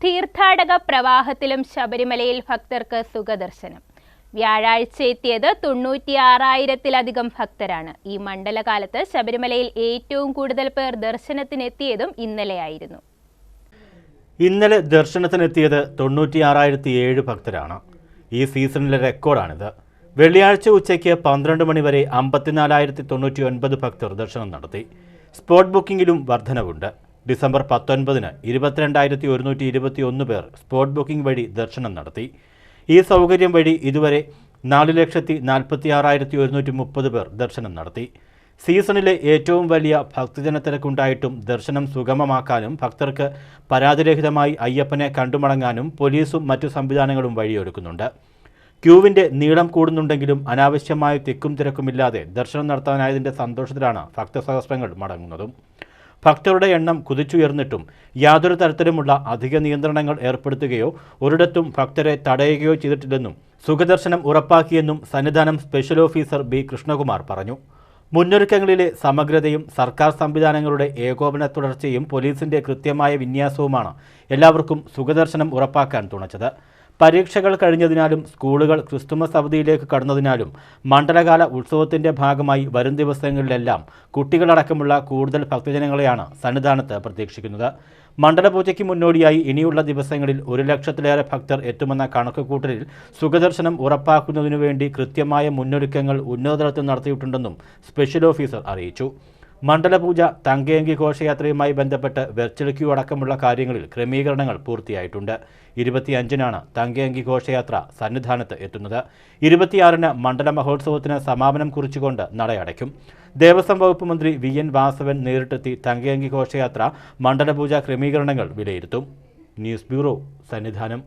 തീർത്ഥാടക പ്രവാഹത്തിലും ശബരിമലയിൽ ഭക്തർക്ക് സുഖദർശനം. വ്യാഴാഴ്ച എത്തിയത് 96,000-ത്തിലധികം ഭക്തരാണ്. ഈ മണ്ഡലകാലത്ത് ശബരിമലയിൽ ഏറ്റവും കൂടുതൽ പേർ ദർശനത്തിനെത്തിയതും ഇന്നലെയായിരുന്നു. ഇന്നലെ ദർശനത്തിനെത്തിയത് 96,007 ഭക്തരാണ്. ഈ സീസണിലെ റെക്കോർഡാണിത്. വെള്ളിയാഴ്ച ഉച്ചയ്ക്ക് 12 മണി വരെ 54,099 ഭക്തർ ദർശനം നടത്തി. സ്പോട്ട് ബുക്കിംഗിലും വർധനവുണ്ട്. ഡിസംബർ 19-ന് 22,121 പേർ സ്പോട്ട് ബുക്കിംഗ് വഴി ദർശനം നടത്തി. ഈ സൗകര്യം വഴി ഇതുവരെ 4,46,130 പേർ ദർശനം നടത്തി. സീസണിലെ ഏറ്റവും വലിയ ഭക്തജന തിരക്കുണ്ടായിട്ടും ദർശനം സുഗമമാക്കാനും ഭക്തർക്ക് പരാതിരഹിതമായി അയ്യപ്പനെ കണ്ടുമടങ്ങാനും പോലീസും മറ്റു സംവിധാനങ്ങളും വഴിയൊരുക്കുന്നുണ്ട്. ക്യൂവിൻ്റെ നീളം കൂടുന്നുണ്ടെങ്കിലും അനാവശ്യമായ തിക്കും തിരക്കുമില്ലാതെ ദർശനം നടത്താനായതിൻ്റെ സന്തോഷത്തിലാണ് ഭക്തസഹസ്രങ്ങൾ മടങ്ങുന്നതും. ഭക്തരുടെ എണ്ണം കുതിച്ചുയർന്നിട്ടും യാതൊരു തരത്തിലുമുള്ള അധിക നിയന്ത്രണങ്ങൾ ഏർപ്പെടുത്തുകയോ ഒരിടത്തും ഭക്തരെ തടയുകയോ ചെയ്തിട്ടില്ലെന്നും സുഖദർശനം ഉറപ്പാക്കിയെന്നും Sannidhanam special officer B Krishnakumar പറഞ്ഞു. മുന്നൊരുക്കങ്ങളിലെ സമഗ്രതയും സർക്കാർ സംവിധാനങ്ങളുടെ ഏകോപന തുടർച്ചയും പോലീസിന്റെ കൃത്യമായ വിന്യാസവുമാണ് എല്ലാവർക്കും സുഖദർശനം ഉറപ്പാക്കാൻ തുണച്ചത്. പരീക്ഷകൾ കഴിഞ്ഞതിനാലും സ്കൂളുകൾ ക്രിസ്തുമസ് അവധിയിലേക്ക് കടന്നതിനാലും മണ്ഡലകാല ഉത്സവത്തിന്റെ ഭാഗമായി വരും ദിവസങ്ങളിലെല്ലാം കുട്ടികളടക്കമുള്ള കൂടുതൽ ഭക്തജനങ്ങളെയാണ് സന്നിധാനത്ത് പ്രതീക്ഷിക്കുന്നത്. മണ്ഡലപൂജയ്ക്ക് മുന്നോടിയായി ഇനിയുള്ള ദിവസങ്ങളിൽ 1,00,000-ലേറെ ഭക്തർ എത്തുമെന്ന കണക്കുകൂട്ടലിൽ സുഖദർശനം ഉറപ്പാക്കുന്നതിനു വേണ്ടി കൃത്യമായ മുന്നൊരുക്കങ്ങൾ ഉന്നതതലത്തിൽ നടത്തിയിട്ടുണ്ടെന്നും സ്പെഷ്യൽ ഓഫീസർ അറിയിച്ചു. മണ്ഡലപൂജ, തങ്കയങ്കി ഘോഷയാത്രയുമായി ബന്ധപ്പെട്ട് വെർച്വൽ ക്യൂ അടക്കമുള്ള കാര്യങ്ങളിൽ ക്രമീകരണങ്ങൾ പൂർത്തിയായിട്ടുണ്ട്. 25-നാണ് തങ്കയങ്കി ഘോഷയാത്ര സന്നിധാനത്ത് എത്തുന്നത്. 26-ന് മണ്ഡല മഹോത്സവത്തിന് സമാപനം കുറിച്ചുകൊണ്ട് നടയടയ്ക്കും. ദേവസ്വം വകുപ്പ് മന്ത്രി VN വാസവൻ നേരിട്ടെത്തി തങ്കയങ്കി ഘോഷയാത്ര, മണ്ഡലപൂജ ക്രമീകരണങ്ങൾ വിലയിരുത്തും. News bureau, Sannidhanam.